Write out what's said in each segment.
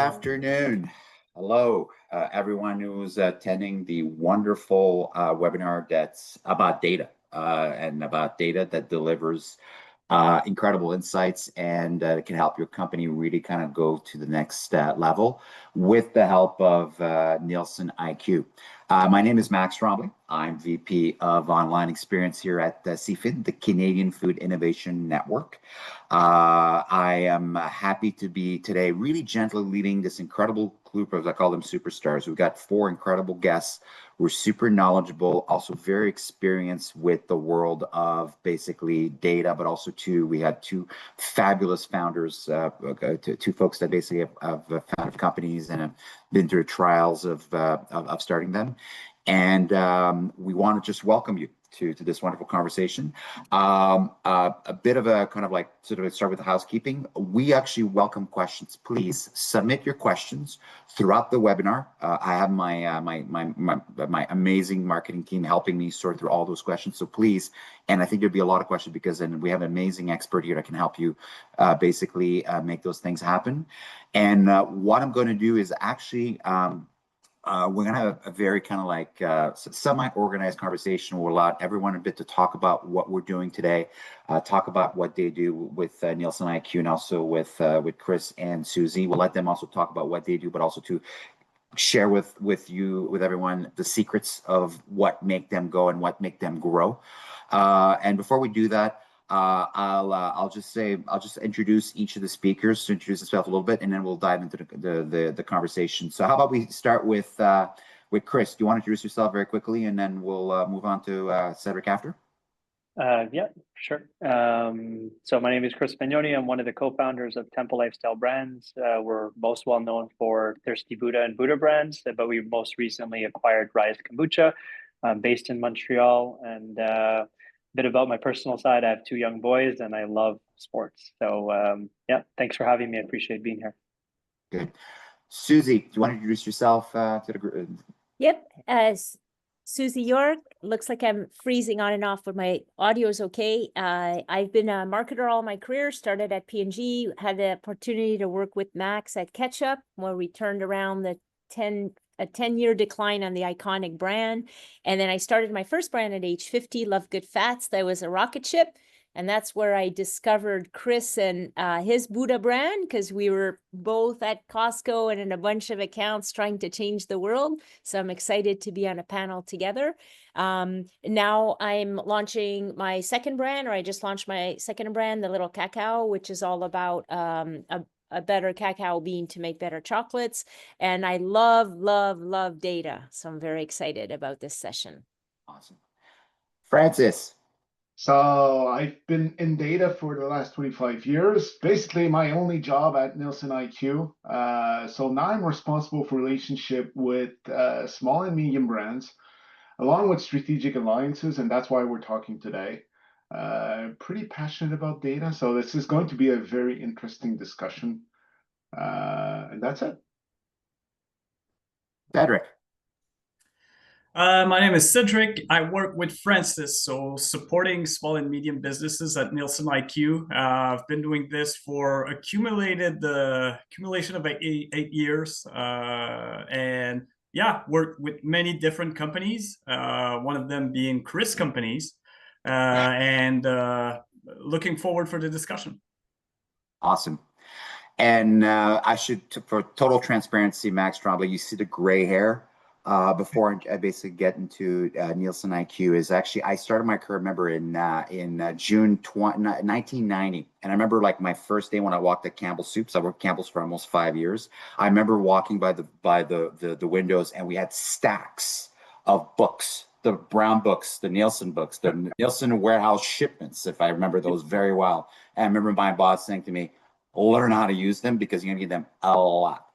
afternoon. Hello, everyone who's attending the wonderful webinar that's about data and about data that delivers incredible insights and can help your company really kind of go to the next level with the help of Nielsen IQ. My name is Max Tremblay. I'm VP of Online Experience here at CFIN, the Canadian Food Innovation Network. I am happy to be today really gently leading this incredible group of, I call them superstars. We've got 4 incredible guests. We're super knowledgeable, also very experienced with the world of basically data, but also we had 2 fabulous founders, 2 folks that basically have founded companies and have been through trials of starting them. And we want to just welcome you to this wonderful conversation. A bit of a kind of like sort of start with the housekeeping. We actually welcome questions. Please submit your questions throughout the webinar. I have my amazing marketing team helping me sort through all those questions. So please, and I think there'll be a lot of questions because then we have an amazing expert here that can help you basically make those things happen. And what I'm going to do is actually we're going to have a very kind of like semi-organized conversation. We'll allow everyone a bit to talk about what we're doing today, talk about what they do with Nielsen IQ and also with Chris and Suzie. We'll let them also talk about what they do, but also to share with everyone the secrets of what make them go and what make them grow. And before we do that, I'll just introduce each of the speakers to introduce themselves a little bit, and then we'll dive into the conversation. So how about we start with Chris? Do you want to introduce yourself very quickly, and then we'll move on to Cédric after? Yeah, sure. So my name is Christopher Magnone. I'm one of the co-founders of Temple Lifestyle Brands. We're most well known for Thirsty Buddha and Buddha brands, but we most recently acquired Rise Kombucha, based in Montreal. And bit about my personal side, I have 2 young boys and I love sports. So yeah, thanks for having me. I appreciate being here. Good. Suzie, do you want to introduce yourself to the group? Yep. As Suzie Yorke, looks like I'm freezing on and off, but my audio is okay. I've been a marketer all my career, started at P&G, had the opportunity to work with Max at Ketchup, where we turned around a 10-year decline on the iconic brand. And then I started my first brand at age 50, Love Good Fats. That was a rocket ship. And that's where I discovered Chris and his Buddha brand, because we were both at Costco and in a bunch of accounts trying to change the world. So I'm excited to be on a panel together. Now I'm launching my second brand, or I just launched my second brand, the Little Cacao, which is all about a better cacao bean to make better chocolates. And I love data. So I'm very excited about this session. Awesome. Francis. So I've been in data for the last 25 years, basically my only job at Nielsen IQ. So now I'm responsible for relationship with small and medium brands, along with strategic alliances, and that's why we're talking today. Pretty passionate about data, so this is going to be a very interesting discussion. And that's it. Cédric. My name is Cédric. I work with Francis, so supporting small and medium businesses at Nielsen IQ. I've been doing this for accumulation of 8 years, and yeah, worked with many different companies. One of them being Chris companies, and looking forward for the discussion. Awesome. And I should, for total transparency, Max Tremblay, you see the gray hair. Before I basically get into Nielsen IQ, is actually I started my career, remember, in June 1990, and I remember like my first day when I walked at Campbell's Soups. I worked at Campbell's for almost 5 years. I remember walking by the windows, and we had stacks of books, the brown books, the Nielsen books, the Nielsen warehouse shipments, if I remember those very well. And I remember my boss saying to me, "Learn how to use them because you're gonna need them a lot."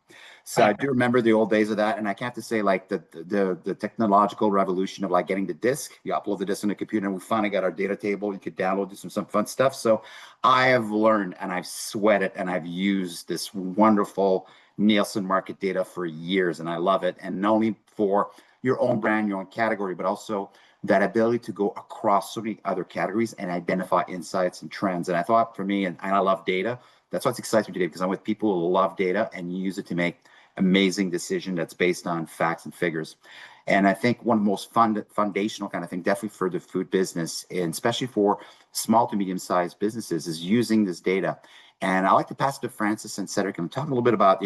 So I do remember the old days of that, and I have to say, like the technological revolution of like getting the disk. You upload the disk on the computer, and we finally got our data table. You could download, do some fun stuff. So I have learned, and I've sweated, and I've used this wonderful Nielsen market data for years, and I love it. And not only for your own brand, your own category, but also that ability to go across so many other categories and identify insights and trends. And I thought for me, and I love data, That's what's exciting me today, because I'm with people who love data and use it to make amazing decision that's based on facts and figures. And I think one of the most foundational kind of thing, definitely for the food business, and especially for small to medium-sized businesses, is using this data. And I'd like to pass it to Francis and Cédric and talk a little bit about,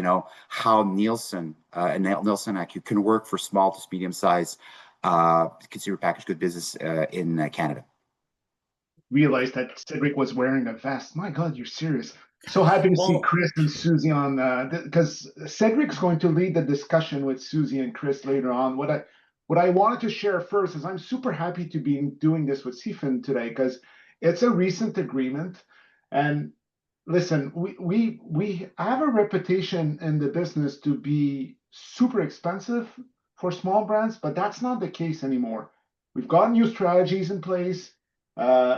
how Nielsen and Nielsen IQ can work for small to medium-sized consumer packaged good business in Canada. Realized that Cédric was wearing a vest. My God, you're serious. So happy to see Chris and Suzie on, because Cédric's going to lead the discussion with Suzie and Chris later on. What I wanted to share first is I'm super happy to be doing this with CFIN today, because it's a recent agreement. And listen, we have a reputation in the business to be super expensive for small brands, but that's not the case anymore. We've got new strategies in place.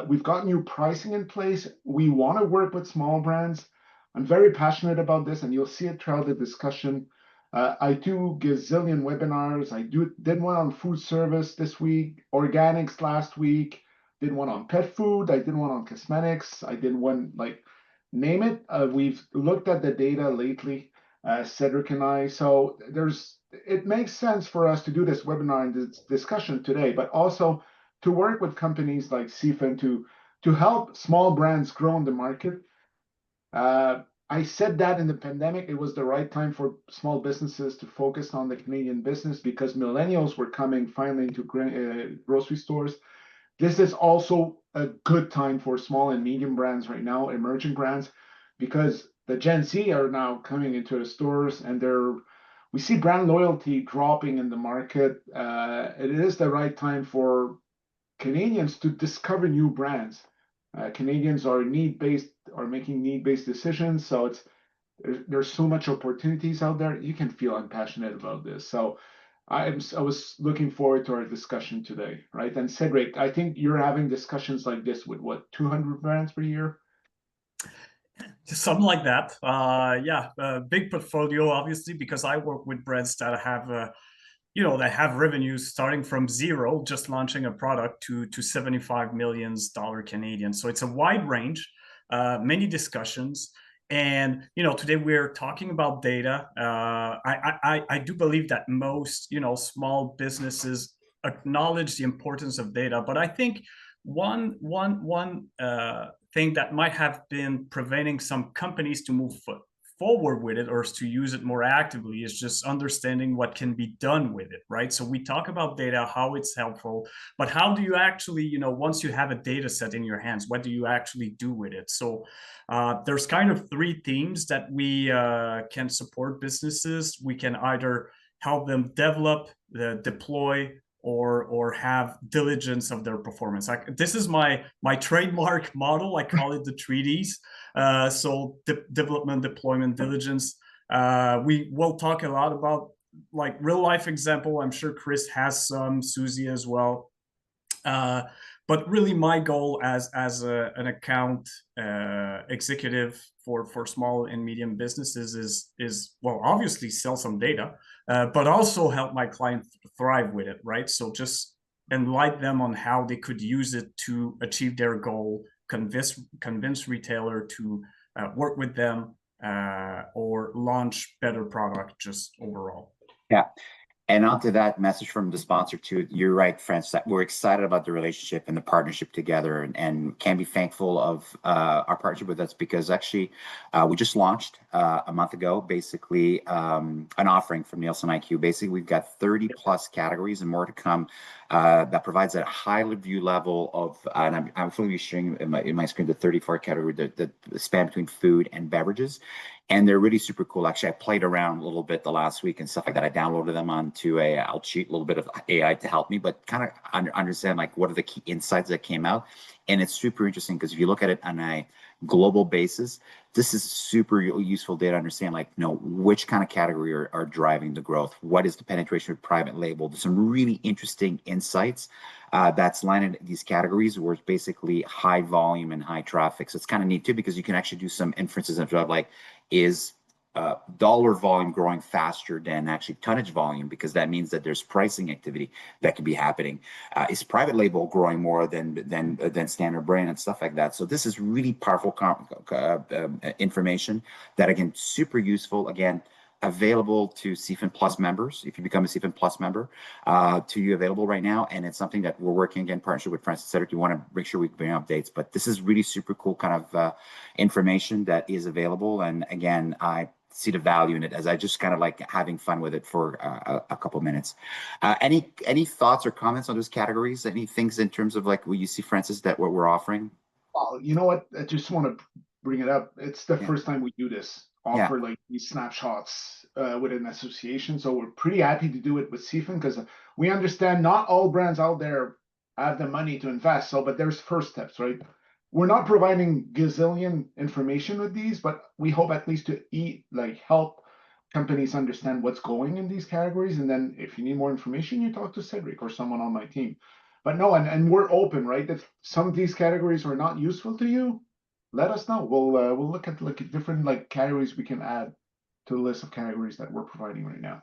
We've got new pricing in place. We want to work with small brands. I'm very passionate about this, and you'll see it throughout the discussion. I do gazillion webinars. I did one on food service this week, organics last week, did one on pet food. I did one on cosmetics. I did one, like, name it. We've looked at the data lately, Cédric and I. So it makes sense for us to do this webinar and this discussion today, but also to work with companies like CFIN to help small brands grow in the market. I said that in the pandemic, it was the right time for small businesses to focus on the Canadian business, because millennials were coming finally into grocery stores. This is also a good time for small and medium brands right now, emerging brands, because the Gen Z are now coming into the stores, and we see brand loyalty dropping in the market. It is the right time for Canadians to discover new brands. Canadians are making need-based decisions, so there's so much opportunities out there. You can feel I'm passionate about this. So I was looking forward to our discussion today, right? And Cédric, I think you're having discussions like this with what, 200 brands per year? Something like that. Yeah, big portfolio, obviously, because I work with brands that have that have revenues starting from zero, just launching a product, to $75 million Canadian. So it's a wide range, many discussions. And, today we're talking about data. I do believe that most, small businesses acknowledge the importance of data. But I think one thing that might have been preventing some companies to move forward with it, or to use it more actively, is just understanding what can be done with it, right? So we talk about data, how it's helpful, but how do you actually, once you have a data set in your hands, what do you actually do with it? So there's kind of three themes that we can support businesses. We can either help them develop, deploy, or have diligence of their performance. This is my trademark model. I call it the 3Ds. So development, deployment, diligence. We will talk a lot about, like, real life example. I'm sure Chris has some, Suzie as well. But really, my goal as an account executive for small and medium businesses is well, obviously sell some data, but also help my client thrive with it, right? So just enlighten them on how they could use it to achieve their goal, convince retailer to work with them, or launch better product just overall. Yeah. And onto that message from the sponsor too, you're right, Francis, that we're excited about the relationship and the partnership together, and can be thankful of our partnership with us, because actually we just launched a month ago, basically an offering from Nielsen IQ. Basically, we've got 30 plus categories and more to come that provides a high view level of, and I'm fully sharing in my screen, the 34 category, the span between food and beverages. And they're really super cool. Actually, I played around a little bit the last week and stuff like that. I downloaded them onto I'll cheat a little bit of AI to help me, but kind of understand, like, what are the key insights that came out. And it's super interesting, because if you look at it on a global basis, this is super useful data to understand, like, which kind of category are driving the growth. What is the penetration of private label? There's some really interesting insights that's landed in these categories where it's basically high volume and high traffic. So it's kind of neat too, because you can actually do some inferences of, like, is dollar volume growing faster than actually tonnage volume, because that means that there's pricing activity that could be happening. Is private label growing more than standard brand and stuff like that? So this is really powerful information that, again, super useful. Again, available to CFIN Plus members. If you become a CFIN Plus member, to you available right now, and it's something that we're working again in partnership with Francis Cédric. We want to make sure we bring updates, but this is really super cool kind of information that is available. And again, I see the value in it, as I just kind of like having fun with it for a couple minutes. Any thoughts or comments on those categories? Any things in terms of like what you see, Francis, that what we're offering? Well, you know what? I just want to bring it up. It's the first time we do this, offer like these snapshots with an association. So we're pretty happy to do it with CFIN, because we understand not all brands out there have the money to invest. So, but there's first steps, right? We're not providing gazillion information with these, but we hope at least to help companies understand what's going in these categories. And then if you need more information, you talk to Cédric or someone on my team. But no, and we're open, right? If some of these categories are not useful to you, let us know. We'll look at different categories we can add to the list of categories that we're providing right now.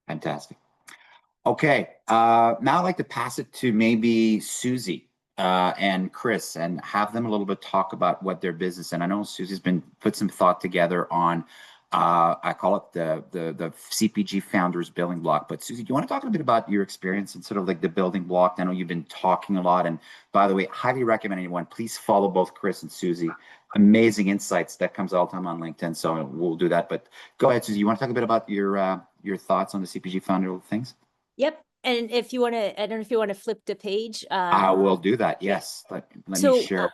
Fantastic. Okay, now I'd like to pass it to maybe Suzie and Chris, and have them a little bit talk about what their business. And I know Suzie's been put some thought together on, I call it the CPG founders building block. But Suzie, do you want to talk a bit about your experience and sort of like the building block? I know you've been talking a lot, and by the way, highly recommend anyone, please follow both Chris and Suzie. Amazing insights that comes all the time on LinkedIn. So we'll do that. But go ahead, Suzie. You want to talk a bit about your thoughts on the CPG founder things? Yep. And if you want to, I don't know if you want to flip the page. I will do that. Yes. Let me share.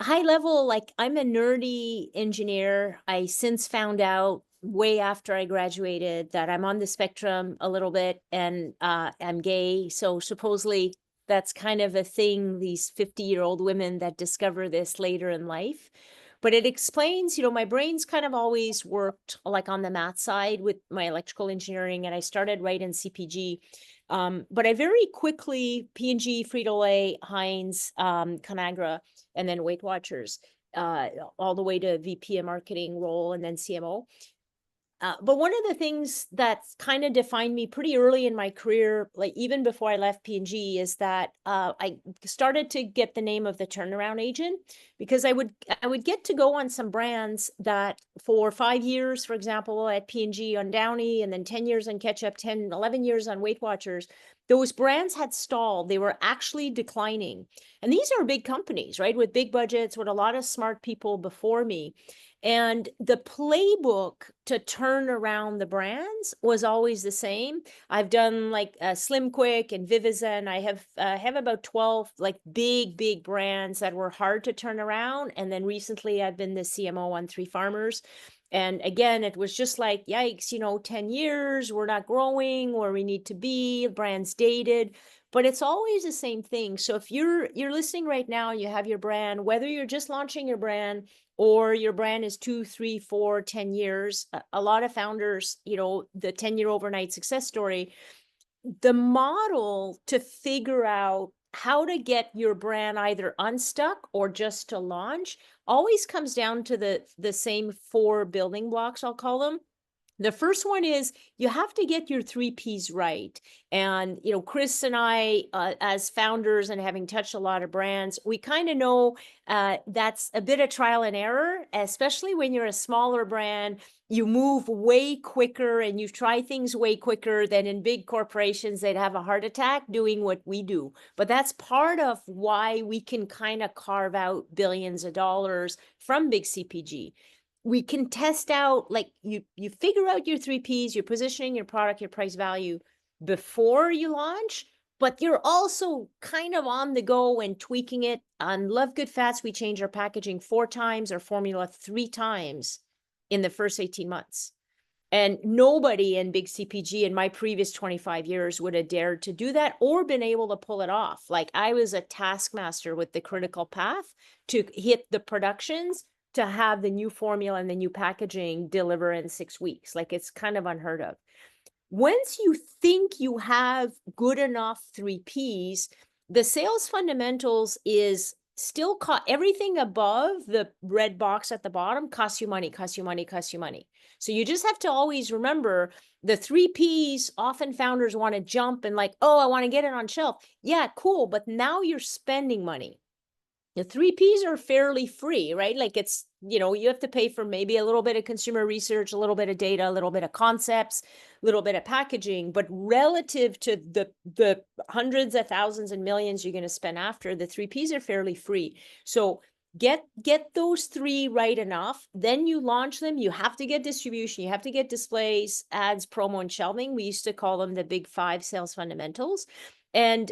High level, like I'm a nerdy engineer. I since found out way after I graduated that I'm on the spectrum a little bit, and I'm gay. So supposedly that's kind of a thing, these 50-year-old women that discover this later in life. But it explains, my brain's kind of always worked like on the math side with my electrical engineering, and I started right in CPG. But I very quickly, P&G, Frito-Lay, Heinz, Conagra, and then Weight Watchers, all the way to VP of marketing role and then CMO. But one of the things that kind of defined me pretty early in my career, like even before I left P&G, is that I started to get the name of the turnaround agent, because I would get to go on some brands that for 5 years, for example, at P&G on Downy, and then 10 years on Ketchup, 10, 11 years on Weight Watchers, those brands had stalled. They were actually declining. And these are big companies, right? With big budgets, with a lot of smart people before me. And the playbook to turn around the brands was always the same. I've done like Slim Quick and Vivizen. I have about 12 like big brands that were hard to turn around. And then recently I've been the CMO on 3 Farmers. And again, it was just like, yikes, 10 years, we're not growing where we need to be, brands dated. But it's always the same thing. So if you're listening right now, you have your brand, whether you're just launching your brand or your brand is 2, 3, 4, 10 years, a lot of founders, the 10-year overnight success story, the model to figure out how to get your brand either unstuck or just to launch always comes down to the same 4 building blocks, I'll call them. The first one is you have to get your 3 Ps right. And, Chris and I, as founders and having touched a lot of brands, we kind of know that's a bit of trial and error, especially when you're a smaller brand. You move way quicker and you try things way quicker than in big corporations. They'd have a heart attack doing what we do. But that's part of why we can kind of carve out billions of dollars from big CPG. We can test out, like you figure out your 3 Ps, your positioning, your product, your price value before you launch, but you're also kind of on the go and tweaking it. On Love Good Fats, we change our packaging 4 times, our formula 3 times in the first 18 months. And nobody in big CPG in my previous 25 years would have dared to do that or been able to pull it off. Like I was a taskmaster with the critical path to hit the productions, to have the new formula and the new packaging deliver in 6 weeks. Like it's kind of unheard of. Once you think you have good enough 3 Ps, the sales fundamentals is still everything above the red box at the bottom costs you money, costs you money, costs you money. So you just have to always remember the 3 Ps. Often founders want to jump and like, oh, I want to get it on shelf. Yeah, cool. But now you're spending money. The 3 Ps are fairly free, right? Like it's, you have to pay for maybe a little bit of consumer research, a little bit of data, a little bit of concepts, a little bit of packaging, but relative to the hundreds of thousands and millions you're going to spend after, the 3 Ps are fairly free. So get those 3 right enough, then you launch them. You have to get distribution, you have to get displays, ads, promo, and shelving. We used to call them the big 5 sales fundamentals. And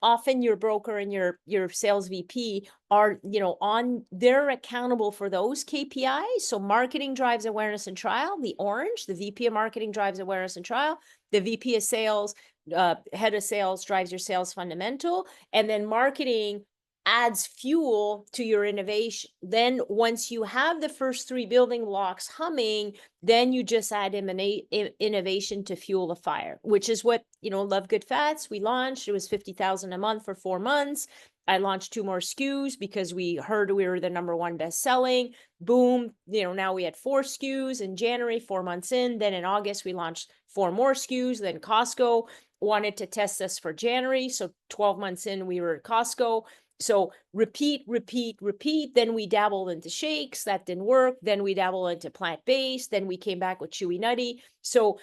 often your broker and your sales VP are, they're accountable for those KPIs. So marketing drives awareness and trial, the orange, the VP of marketing drives awareness and trial, the VP of sales, head of sales drives your sales fundamental, and then marketing adds fuel to your innovation. Then once you have the first 3 building blocks humming, then you just add innovation to fuel the fire, which is what, Love Good Fats, we launched. It was $50,000 a month for 4 months. I launched 2 more SKUs because we heard we were the #1 best selling. Boom. Now we had 4 SKUs in January, 4 months in. Then in August, we launched 4 more SKUs. Then Costco wanted to test us for January. So 12 months in, we were at Costco. So repeat. Then we dabbled into shakes. That didn't work. Then we dabbled into plant-based. Then we came back with Chewy Nutty. So,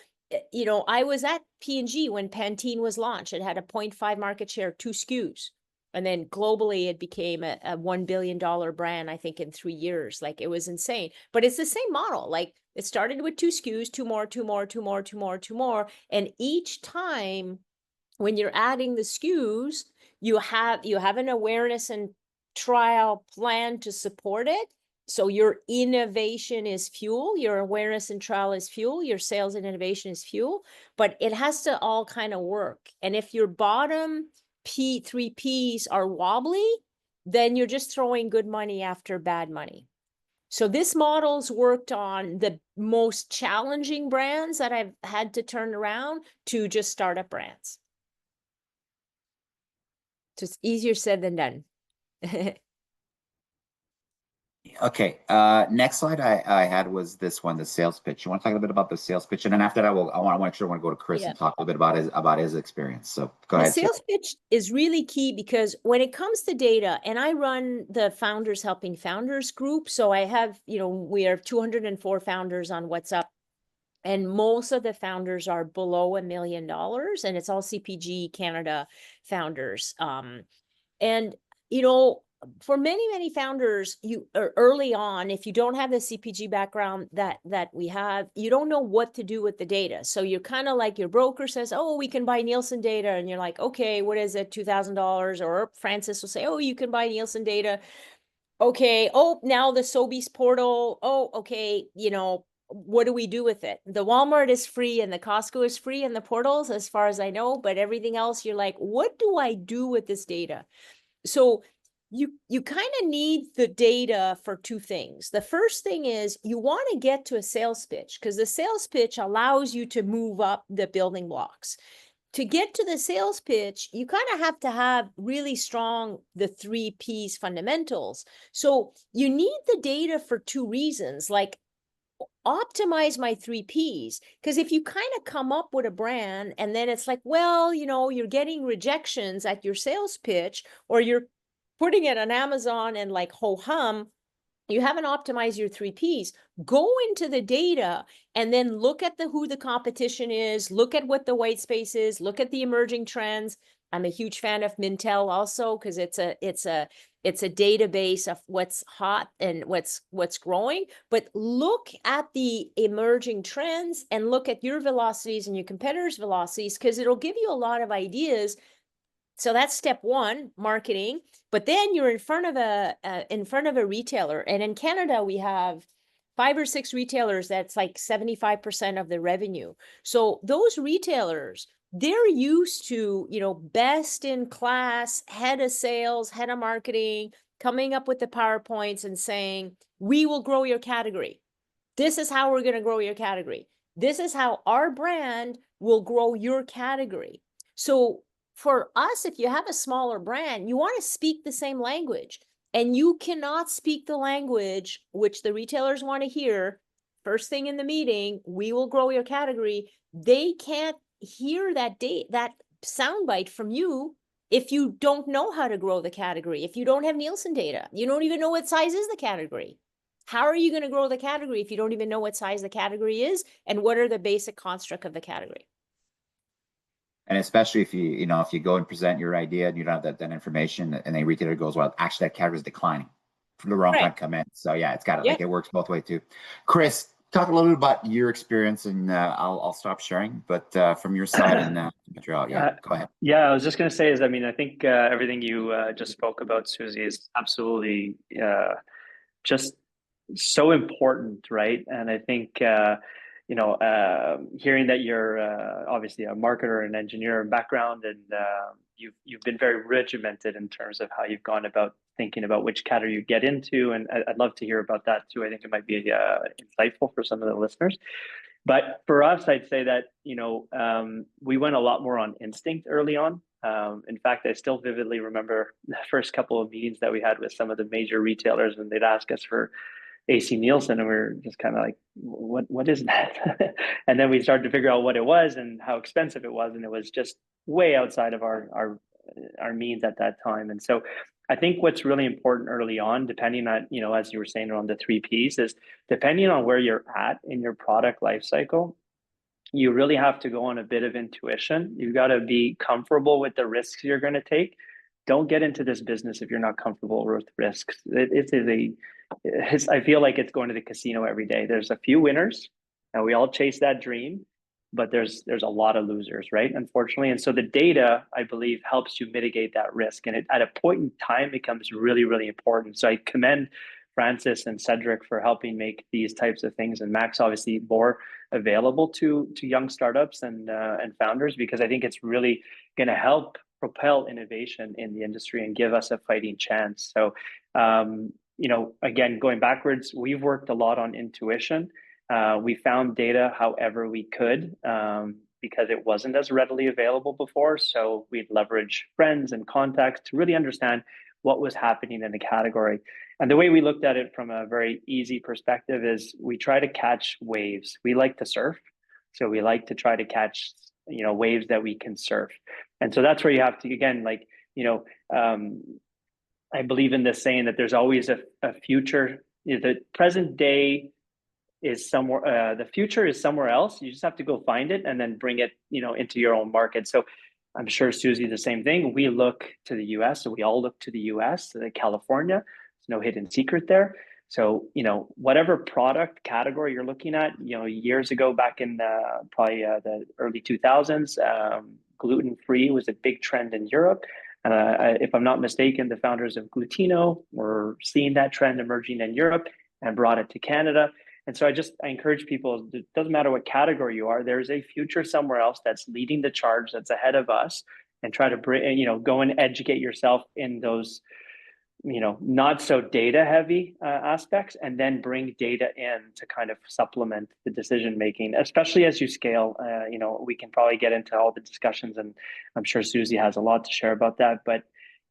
I was at P&G when Pantene was launched. It had a 0.5 market share, 2 SKUs. And then globally, it became a $1 billion brand, I think, in 3 years. Like, it was insane. But it's the same model. Like, it started with 2 SKUs, 2 more, 2 more, 2 more, 2 more, 2 more. And each time when you're adding the SKUs, you have an awareness and trial plan to support it. So your innovation is fuel, your awareness and trial is fuel, your sales and innovation is fuel, but it has to all kind of work. And if your bottom 3 Ps are wobbly, then you're just throwing good money after bad money. So this model's worked on the most challenging brands that I've had to turn around to just startup brands. Just easier said than done. Okay. Next slide I had was this one, the sales pitch. You want to talk a bit about the sales pitch, and then after that, I want to go to Chris and talk a little bit about his experience. So go ahead. The sales pitch is really key because when it comes to data, and I run the Founders Helping Founders group, so I have, we are 204 founders on WhatsApp. And most of the founders are below $1 million, and it's all CPG Canada founders. And, for many founders, you early on, if you don't have the CPG background that we have, you don't know what to do with the data. So you're kind of like, your broker says, oh, we can buy Nielsen data. And you're like, okay, what is it? $2,000. Or Francis will say, oh, you can buy Nielsen data. Okay. Oh, now the Sobeys portal. Oh, okay. What do we do with it? The Walmart is free and the Costco is free and the portals, as far as I know, but everything else, you're like, what do I do with this data? So you kind of need the data for 2 things. The first thing is you want to get to a sales pitch, because the sales pitch allows you to move up the building blocks. To get to the sales pitch, you kind of have to have really strong, the 3 Ps fundamentals. So you need the data for 2 reasons, like optimize my 3 Ps. Because if you kind of come up with a brand and then it's like, well, you're getting rejections at your sales pitch, or you're putting it on Amazon and like ho-hum, you haven't optimized your 3 Ps. Go into the data and then look at who the competition is, look at what the white space is, look at the emerging trends. I'm a huge fan of Mintel also, because it's a database of what's hot and what's growing. But look at the emerging trends and look at your velocities and your competitors' velocities, because it'll give you a lot of ideas. So that's step 1, marketing. But then you're in front of a retailer, and in Canada we have 5 or 6 retailers that's like 75% of the revenue. So those retailers, they're used to, best in class, head of sales, head of marketing, coming up with the PowerPoints and saying, we will grow your category. This is how we're going to grow your category. This is how our brand will grow your category. So for us, if you have a smaller brand, you want to speak the same language, and you cannot speak the language which the retailers want to hear first thing in the meeting, we will grow your category. They can't hear that soundbite from you if you don't know how to grow the category, if you don't have Nielsen data. You don't even know what size is the category. How are you going to grow the category if you don't even know what size the category is and what are the basic construct of the category? And especially if if you go and present your idea and you don't have that information, and the retailer goes, well, actually that category is declining for the wrong time to come in. So yeah, it's got to, like, it works both ways too. Chris, talk a little bit about your experience, and I'll stop sharing, but from your side in Montreal, go ahead. Yeah, I was just going to say is, I mean, I think everything you just spoke about, Suzie, is absolutely just so important, right? And I think hearing that you're obviously a marketer and engineer background, and you've been very regimented in terms of how you've gone about thinking about which category you get into, and I'd love to hear about that too. I think it might be insightful for some of the listeners. But for us, I'd say that we went a lot more on instinct early on. In fact, I still vividly remember the first couple of meetings that we had with some of the major retailers, and they'd ask us for AC Nielsen, and we were just kind of like, what is that? And then we started to figure out what it was and how expensive it was, and it was just way outside of our means at that time. And so I think what's really important early on, depending on, as you were saying around the 3 Ps, is depending on where you're at in your product life cycle, you really have to go on a bit of intuition. You've got to be comfortable with the risks you're going to take. Don't get into this business if you're not comfortable with risks. I feel like it's going to the casino every day. There's a few winners, and we all chase that dream, but there's a lot of losers, right? Unfortunately. And so the data, I believe, helps you mitigate that risk. And at a point in time becomes really, really important. So I commend Francis and Cédric for helping make these types of things, and Max obviously more available to young startups and founders, because I think it's really going to help propel innovation in the industry and give us a fighting chance. So, again, going backwards, we've worked a lot on intuition. We found data however we could, because it wasn't as readily available before. So we'd leverage friends and contacts to really understand what was happening in the category. And the way we looked at it from a very easy perspective is we try to catch waves. We like to surf. So we like to try to catch, waves that we can surf. And so that's where you have to, again, I believe in this saying that there's always a future. The present day is somewhere, the future is somewhere else. You just have to go find it and then bring it, into your own market. So I'm sure Suzie, the same thing. We look to the US, so we all look to the US, to California. There's no hidden secret there. So, whatever product category you're looking at, years ago, back in probably the early 2000s, gluten-free was a big trend in Europe. If I'm not mistaken, the founders of Glutino were seeing that trend emerging in Europe and brought it to Canada. And so I encourage people, it doesn't matter what category you are, there's a future somewhere else that's leading the charge, that's ahead of us, and try to bring, go and educate yourself in those, not so data heavy aspects, and then bring data in to kind of supplement the decision making, especially as you scale. We can probably get into all the discussions, and I'm sure Suzie has a lot to share about that. But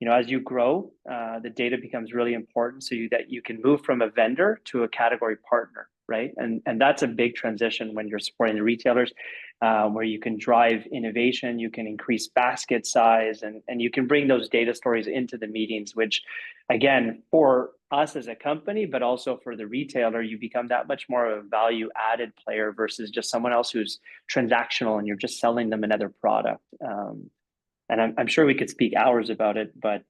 as you grow, the data becomes really important, so that you can move from a vendor to a category partner, right? And that's a big transition when you're supporting the retailers, where you can drive innovation, you can increase basket size, and you can bring those data stories into the meetings, which, again, for us as a company, but also for the retailer, you become that much more of a value added player versus just someone else who's transactional and you're just selling them another product. And I'm sure we could speak hours about it, but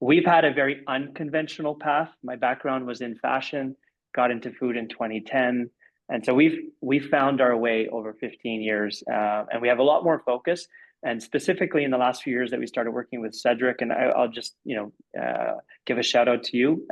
we've had a very unconventional path. My background was in fashion, got into food in 2010. And so we've found our way over 15 years, and we have a lot more focus. And specifically in the last few years that we started working with Cédric, and I'll just give a shout out to you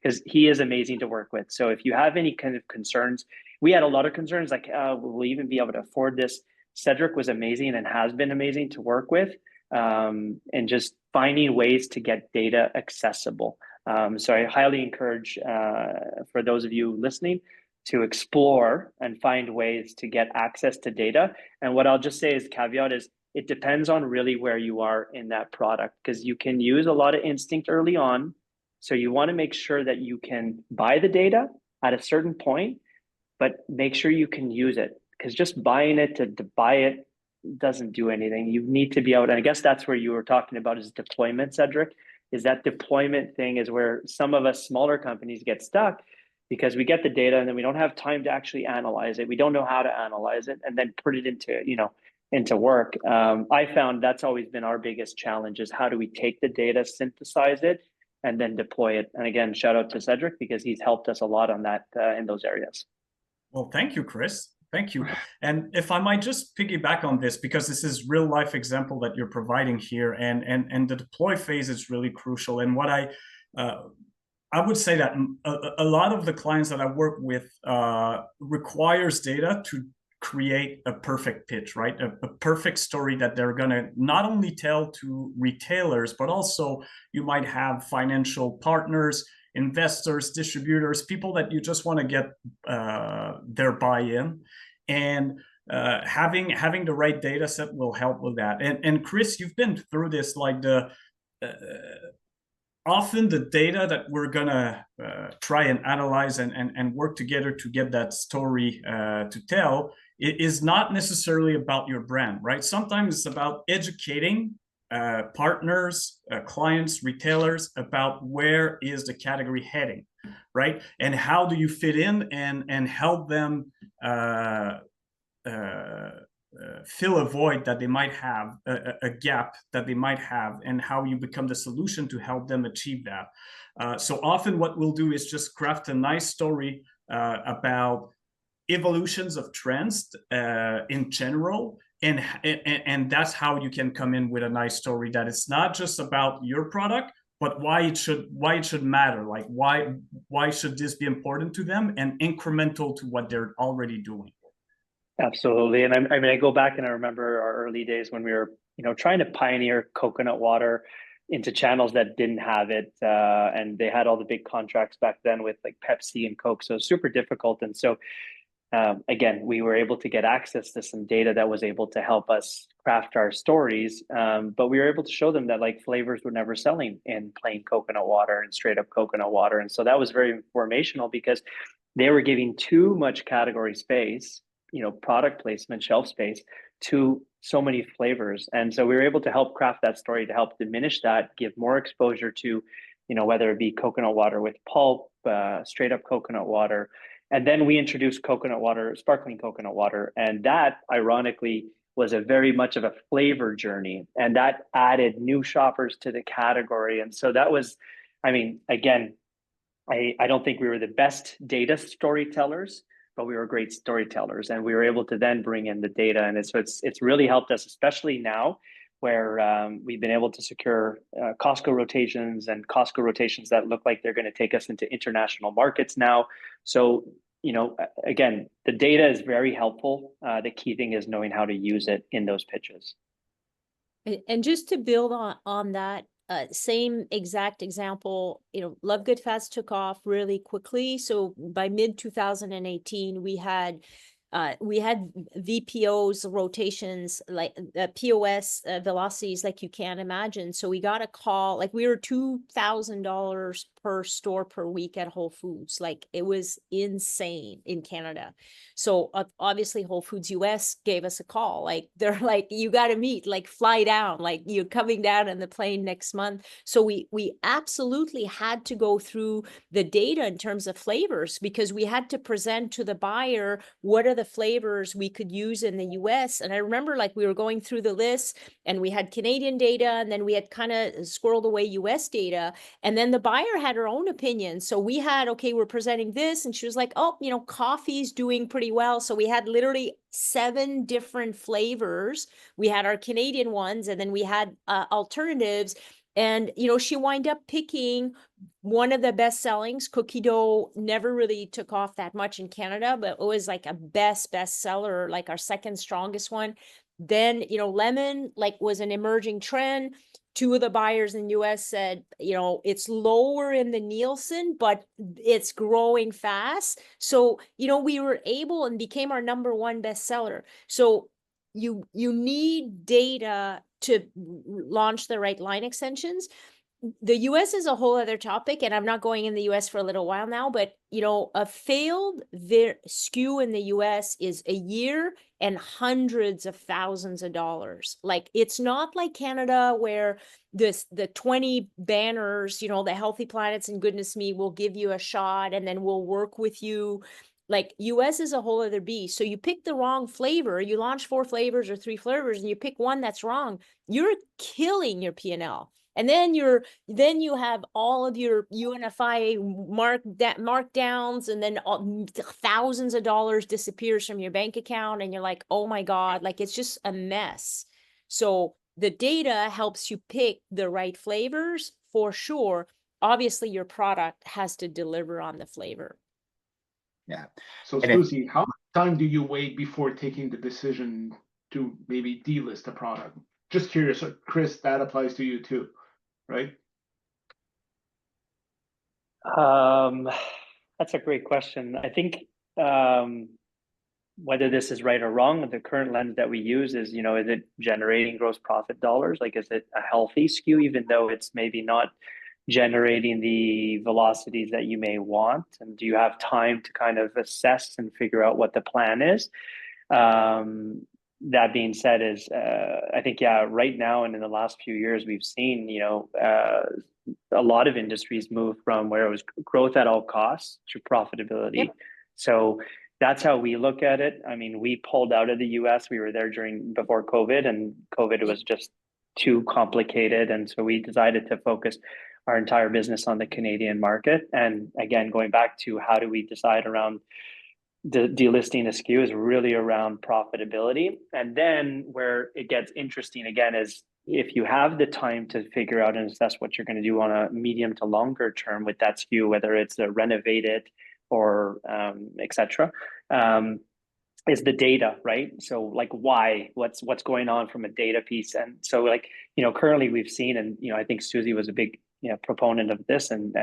because he is amazing to work with. So if you have any kind of concerns, we had a lot of concerns like, will we even be able to afford this? Cédric was amazing and has been amazing to work with, and just finding ways to get data accessible. So I highly encourage for those of you listening to explore and find ways to get access to data. And what I'll just say is caveat is it depends on really where you are in that product, because you can use a lot of instinct early on. So you want to make sure that you can buy the data at a certain point, but make sure you can use it, because just buying it to buy it doesn't do anything. You need to be out, and I guess that's where you were talking about is deployment, Cedric. Is that deployment thing is where some of us smaller companies get stuck, because we get the data and then we don't have time to actually analyze it. We don't know how to analyze it and then put it into work. I found that's always been our biggest challenge, is how do we take the data, synthesize it, and then deploy it. And again, shout out to Cedric, because he's helped us a lot on that in those areas. Well, thank you, Chris. Thank you. And if I might just piggyback on this, because this is real life example that you're providing here, and the deploy phase is really crucial. And what I would say that a lot of the clients that I work with requires data to create a perfect pitch, right? A perfect story that they're going to not only tell to retailers, but also you might have financial partners, investors, distributors, people that you just want to get their buy-in, and having the right data set will help with that. And Chris, you've been through this, like often the data that we're gonna try and analyze and work together to get that story to tell, it is not necessarily about your brand, right? Sometimes it's about educating partners, clients, retailers about where is the category heading, right? And how do you fit in and help them fill a void that they might have, a gap that they might have, and how you become the solution to help them achieve that. So often what we'll do is just craft a nice story about evolutions of trends in general, and that's how you can come in with a nice story that it's not just about your product, but why it should matter, like why should this be important to them and incremental to what they're already doing. Absolutely. And I mean, I go back and I remember our early days when we were, trying to pioneer coconut water into channels that didn't have it. And they had all the big contracts back then with like Pepsi and Coke. So super difficult. And so again, we were able to get access to some data that was able to help us craft our stories. But we were able to show them that like flavors were never selling in plain coconut water and straight up coconut water. And so that was very informational, because they were giving too much category space, product placement, shelf space to so many flavors. And so we were able to help craft that story to help diminish that, give more exposure to, whether it be coconut water with pulp, straight up coconut water. And then we introduced coconut water, sparkling coconut water. And that ironically was a very much of a flavor journey. And that added new shoppers to the category. And so that was, I mean, again, I don't think we were the best data storytellers, but we were great storytellers, and we were able to then bring in the data. And it's really helped us, especially now where we've been able to secure Costco rotations that look like they're going to take us into international markets now. So, again, the data is very helpful. The key thing is knowing how to use it in those pitches. And just to build on that, same exact example, Love Good Fast took off really quickly. So by mid 2018, we had VPOs, rotations, like POS velocities like you can't imagine. So we got a call, like we were $2,000 per store per week at Whole Foods. Like it was insane in Canada. So obviously Whole Foods US gave us a call. Like they're like, you got to meet, like fly down, like you're coming down on the plane next month. So we absolutely had to go through the data in terms of flavors, because we had to present to the buyer what are the flavors we could use in the US. And I remember like we were going through the list and we had Canadian data, and then we had kind of squirreled away US data. And then the buyer had her own opinion. So we had, okay, we're presenting this. And she was like, oh, coffee's doing pretty well. So we had literally 7 different flavors. We had our Canadian ones, and then we had alternatives. And, she wound up picking one of the best sellings. Cookie dough never really took off that much in Canada, but it was like a best seller, like our second strongest one. Then, lemon was an emerging trend. 2 of the buyers in the US said, it's lower in the Nielsen, but it's growing fast. So, we were able and became our #1 bestseller. So you need data to launch the right line extensions. the US is a whole other topic, and I'm not going in the US for a little while now, but you know, a failed SKU in the US is a year and hundreds of thousands of dollars. Like, it's not like Canada where the 20 banners, you know, the Healthy Planets and Goodness Me will give you a shot and then we'll work with you. Like, US is a whole other beast. So you pick the wrong flavor, you launch 4 flavors or 3 flavors, and you pick one that's wrong, you're killing your P&L. And then you have all of your UNFI markdowns, and then thousands of dollars disappears from your bank account, and you're like, oh my God, like, it's just a mess. So the data helps you pick the right flavors for sure. Obviously, your product has to deliver on the flavor. Yeah. So And Suzie, how much time do you wait before taking the decision to maybe delist a product? Just curious, Chris, that applies to you too, right? That's a great question. I think whether this is right or wrong, the current lens that we use is, you know, is it generating gross profit dollars? Like, is it a healthy SKU, even though it's maybe not generating the velocities that you may want? And do you have time to kind of assess and figure out what the plan is? That being said, is I think, yeah, right now and in the last few years, we've seen, you know, a lot of industries move from where it was growth at all costs to profitability. Yep. So that's how we look at it. I mean, we pulled out of the US. We were there before COVID, and COVID was just too complicated. And so we decided to focus our entire business on the Canadian market. And again, going back to how do we decide around the delisting a SKU is really around profitability. And then where it gets interesting again is if you have the time to figure out and assess what you're going to do on a medium to longer term with that SKU, whether it's a renovated or etc., is the data, right? So like, why, what's going on from a data piece? And so, like, you know, currently we've seen, and, you know, I think Suzie was a big, you know, proponent of this and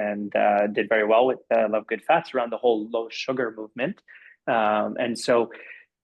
did very well with Love Good Fats around the whole low sugar movement. And so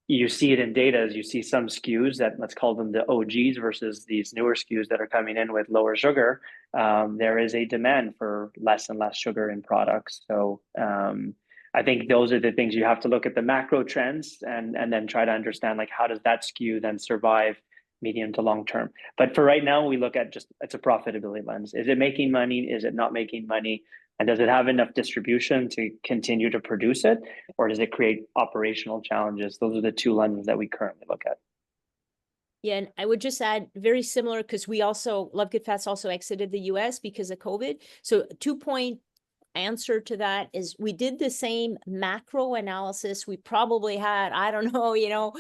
you see it in data as you see some SKUs that, let's call them the OGs versus these newer SKUs that are coming in with lower sugar. There is a demand for less and less sugar in products. So I think those are the things you have to look at, the macro trends, and then try to understand, like, how does that SKU then survive medium to long term. But for right now, we look at just, it's a profitability lens. Is it making money? Is it not making money? And does it have enough distribution to continue to produce it? Or does it create operational challenges? Those are the two lenses that we currently look at. Yeah, and I would just add, very similar, because we also, Love Good Fats also exited the US because of COVID. So 2-point answer to that is we did the same macro analysis. We probably had, I don't know, you know,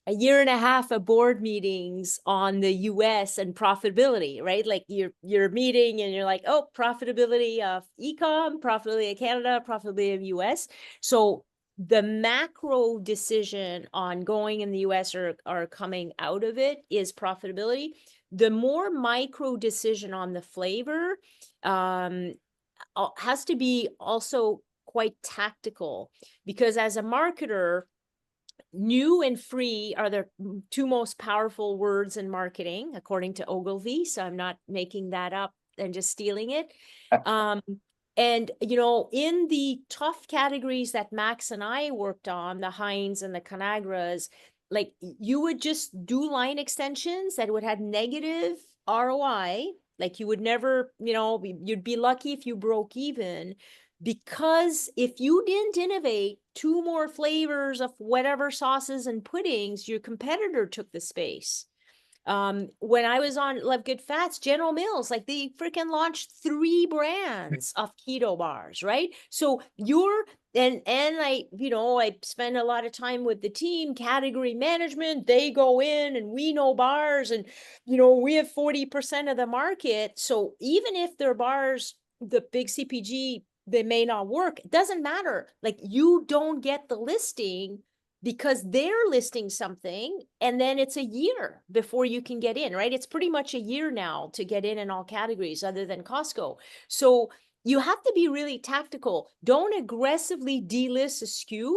a year and a half of board meetings on the US and profitability, right? Like, you're meeting and you're like, oh, profitability of e-com, profitability of Canada, profitability of US. So the macro decision on going in the US or coming out of it is profitability. The more micro decision on the flavor has to be also quite tactical, because as a marketer, new and free are the 2 most powerful words in marketing, according to Ogilvy. So I'm not making that up and just stealing it. And, you know, in the tough categories that Max and I worked on, the Heinz and the Conagras, like, you would just do line extensions that would have negative ROI. Like, you would never, you know, you'd be lucky if you broke even, because if you didn't innovate 2 more flavors of whatever sauces and puddings, your competitor took the space. When I was on Love Good Fats, General Mills, like, they freaking launched 3 brands of keto bars, right? So and I, you know, I spend a lot of time with the team, category management, they go in and we know bars, and, you know, we have 40% of the market. So even if their bars, the big CPG, they may not work, it doesn't matter. Like, you don't get the listing because they're listing something, and then it's a year before you can get in, right? It's pretty much a year now to get in all categories other than Costco. So you have to be really tactical. Don't aggressively delist a SKU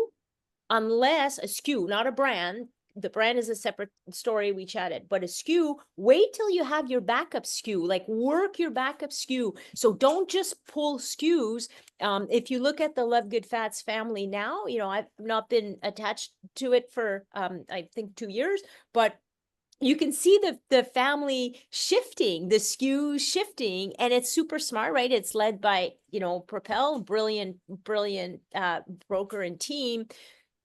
unless a SKU, not a brand, the brand is a separate story. We chatted, but a SKU, wait till you have your backup SKU, like work your backup SKU. So don't just pull SKUs. If you look at the Love Good Fats family now, you know, I've not been attached to it for, I think 2 years, but you can see the family shifting, the SKU shifting, and it's super smart, right? It's led by, you know, Propel, brilliant broker and team.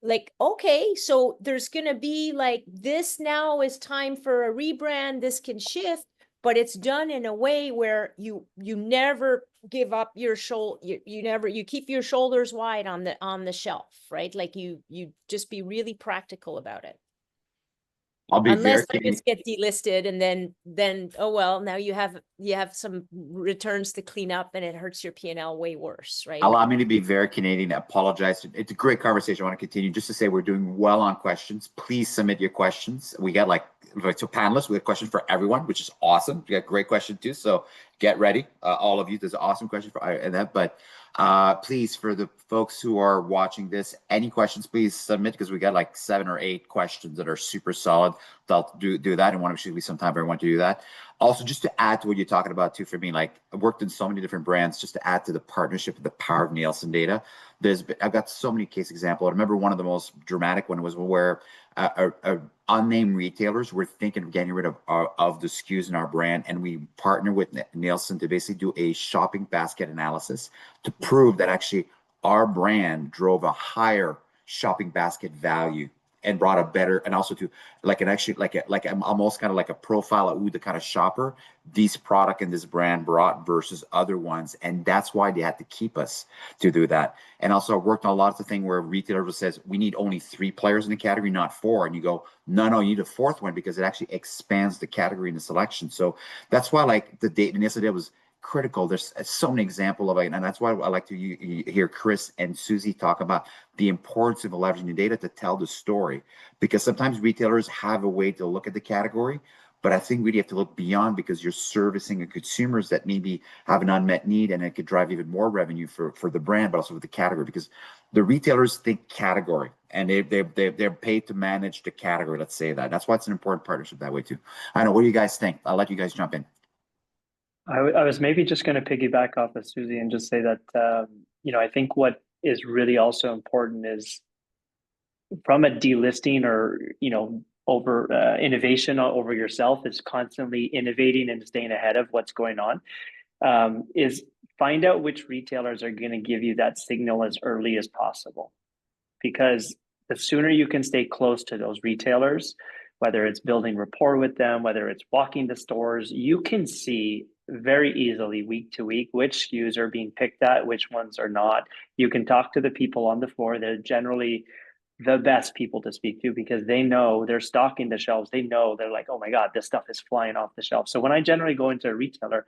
Like, okay, so there's going to be like, this now is time for a rebrand. This can shift, but it's done in a way where you never give up your shoulder. You keep your shoulders wide on the shelf, right? Like you just be really practical about it. I'll be Unless very they just get delisted, and then oh well, now you have some returns to clean up, and it hurts your P&L way worse, right? Allow me to be very Canadian. I apologize. It's a great conversation. I want to continue just to say we're doing well on questions. Please submit your questions. We got like so panelists. We have questions for everyone, which is awesome. We got great question too. So get ready, all of you. There's an awesome question for that. But please, for the folks who are watching this, any questions, please submit, because we got like 7 or 8 questions that are super solid. They'll do that, and want to shoot me some time if I want to do that. Also, just to add to what you're talking about too, for me, like I've worked in so many different brands, just to add to the partnership and the power of Nielsen data. I've got so many case examples. I remember one of the most dramatic one was where unnamed retailers were thinking of getting rid of the SKUs in our brand, and we partnered with Nielsen to basically do a shopping basket analysis to prove that actually our brand drove a higher shopping basket value and brought a better, and also to like an actually like I'm almost kind of like a profile of who the kind of shopper this product and this brand brought versus other ones, and that's why they had to keep us to do that. And also I worked on a lot of the thing where retailers says we need only 3 players in the category, not 4, and you go no, you need a 4th one because it actually expands the category and the selection. So that's why like the data yesterday was critical. There's so many examples of it, and that's why I like to hear Chris and Suzie talk about the importance of leveraging the data to tell the story, because sometimes retailers have a way to look at the category, but I think really have to look beyond, because you're servicing a consumers that maybe have an unmet need, and it could drive even more revenue for the brand, but also with the category, because the retailers think category, and they're paid to manage the category. Let's say that. That's why it's an important partnership that way too. I know. What do you guys think? I'll let you guys jump in. I was maybe just going to piggyback off of Suzie and just say that, you know, I think what is really also important is from a delisting or, you know, over innovation over yourself is constantly innovating and staying ahead of what's going on, is find out which retailers are going to give you that signal as early as possible. Because the sooner you can stay close to those retailers, whether it's building rapport with them, whether it's walking the stores, you can see very easily week to week which SKUs are being picked at, which ones are not. You can talk to the people on the floor. They're generally the best people to speak to, because they know they're stocking the shelves. They know, they're like, oh my God, this stuff is flying off the shelf. So when I generally go into a retailer,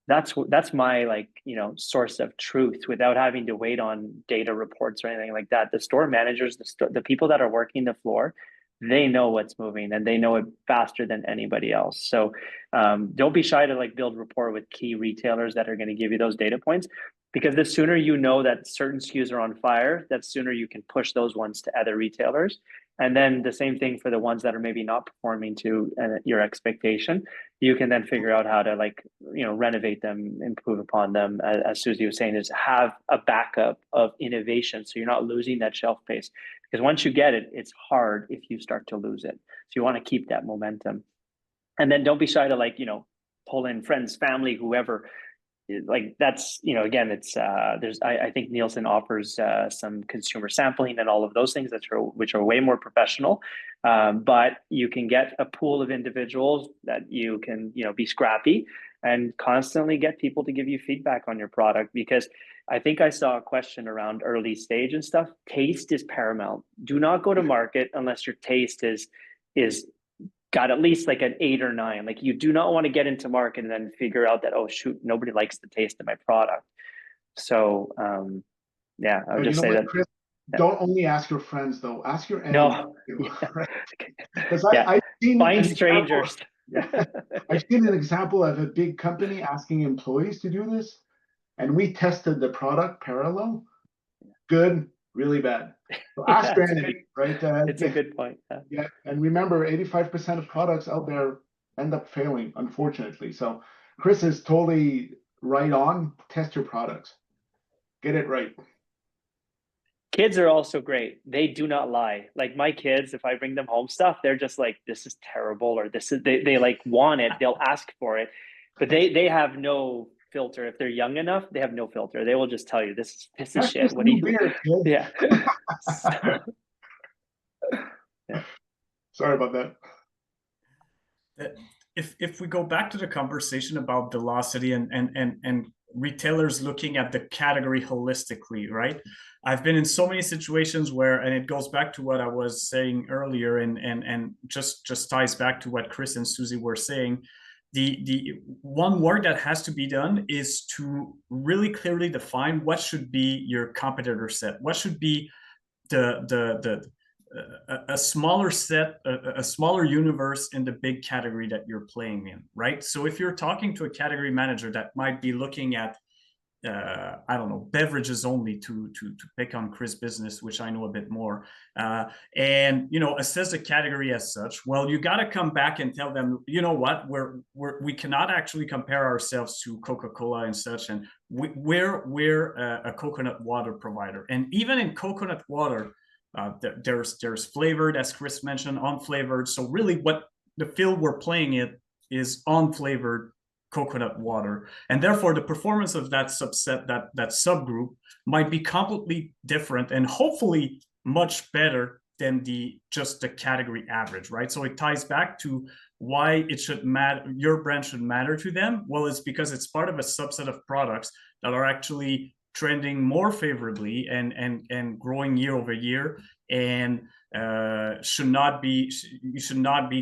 that's my, like, you know, source of truth without having to wait on data reports or anything like that. The store managers, the people that are working the floor, they know what's moving, and they know it faster than anybody else. So don't be shy to like build rapport with key retailers that are going to give you those data points, because the sooner you know that certain SKUs are on fire, that sooner you can push those ones to other retailers. And then the same thing for the ones that are maybe not performing to your expectation. You can then figure out how to, like, you know, renovate them, improve upon them. As Suzie was saying, is have a backup of innovation, so you're not losing that shelf space. Because once you get it, it's hard if you start to lose it. So you want to keep that momentum. And then don't be shy to, like, you know, pull in friends, family, whoever. Like, that's, you know, again, it's I think Nielsen offers some consumer sampling and all of those things which are way more professional, but you can get a pool of individuals that you can, you know, be scrappy and constantly get people to give you feedback on your product. Because I think I saw a question around early stage and stuff. Taste is paramount. Do not go to market unless your taste is got at least like an 8 or 9. Like, you do not want to get into market and then figure out that, oh shoot, nobody likes the taste of my product. So yeah, I would just say that, Chris, don't only ask your friends though, ask your enemies. No. Because Yeah. I've seen find strangers. I've seen an example of a big company asking employees to do this, and we tested the product parallel. Good really bad. So ask That's vanity, right? It's a good point. Yeah. Yeah, and remember, 85% of products out there end up failing, unfortunately. So Chris is totally right on. Test your products. Get it right. Kids are also great. They do not lie. Like my kids, if I bring them home stuff, they're just like, this is terrible, or this is they like want it, they'll ask for it. But they have no filter. If they're young enough, they have no filter. They will just tell you this is That's shit. just What do new you beer, kid. Yeah. Sorry about that. If we go back to the conversation about velocity and retailers looking at the category holistically, right? I've been in so many situations where, and it goes back to what I was saying earlier, and just ties back to what Chris and Suzie were saying. The one work that has to be done is to really clearly define what should be your competitor set, what should be a smaller set, a smaller universe in the big category that you're playing in, right? So if you're talking to a category manager that might be looking at, I don't know, beverages only, to pick on Chris' business, which I know a bit more, and assess the category as such. Well, you got to come back and tell them, you know what, we cannot actually compare ourselves to Coca-Cola and such, and we're a coconut water provider, and even in coconut water. There's flavored, as Chris mentioned, unflavored. So really what the field we're playing it is unflavored coconut water. And therefore the performance of that subset, that subgroup, might be completely different and hopefully much better than just the category average, right? So it ties back to why it should matter, your brand should matter to them. Well, it's because it's part of a subset of products that are actually trending more favorably and growing year over year, and should not be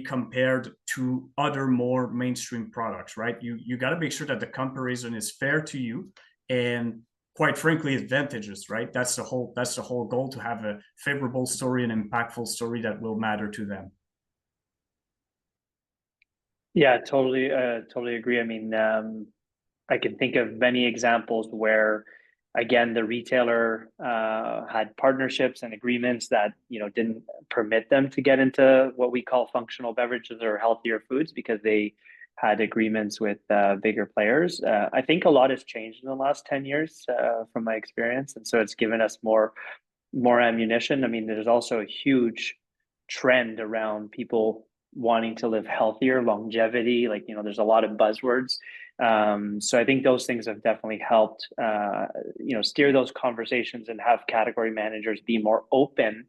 compared to other more mainstream products, right? You got to make sure that the comparison is fair to you and, quite frankly, advantageous, right? That's the whole goal, to have a favorable story, an impactful story that will matter to them. Yeah, totally agree. I mean, I can think of many examples where, again, the retailer had partnerships and agreements that didn't permit them to get into what we call functional beverages or healthier foods, because they had agreements with bigger players. I think a lot has changed in the last 10 years from my experience, and so it's given us more ammunition. I mean, there's also a huge trend around people wanting to live healthier, longevity, like there's a lot of buzzwords. So I think those things have definitely helped steer those conversations and have category managers be more open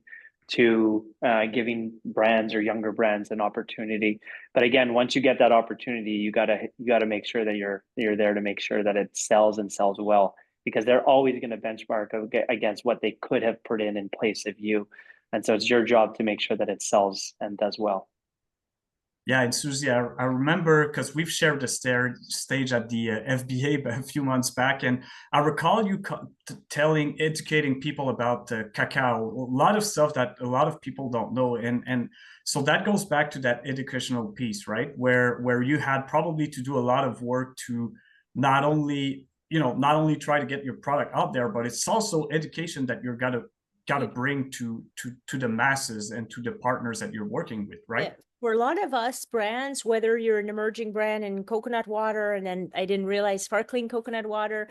to giving brands or younger brands an opportunity. But again, once you get that opportunity, you gotta make sure that you're there to make sure that it sells and sells well, because they're always going to benchmark against what they could have put in place of you. And so it's your job to make sure that it sells and does well. Yeah, and Suzie, I remember, because we've shared the stage at the FBA a few months back, and I recall you educating people about cacao, a lot of stuff that a lot of people don't know, and so that goes back to that educational piece, right? Where you had probably to do a lot of work to not only try to get your product out there, but it's also education that you're gotta bring to the masses and to the partners that you're working with, right? Yeah. For a lot of us brands, whether you're an emerging brand in coconut water, and then I didn't realize sparkling coconut water,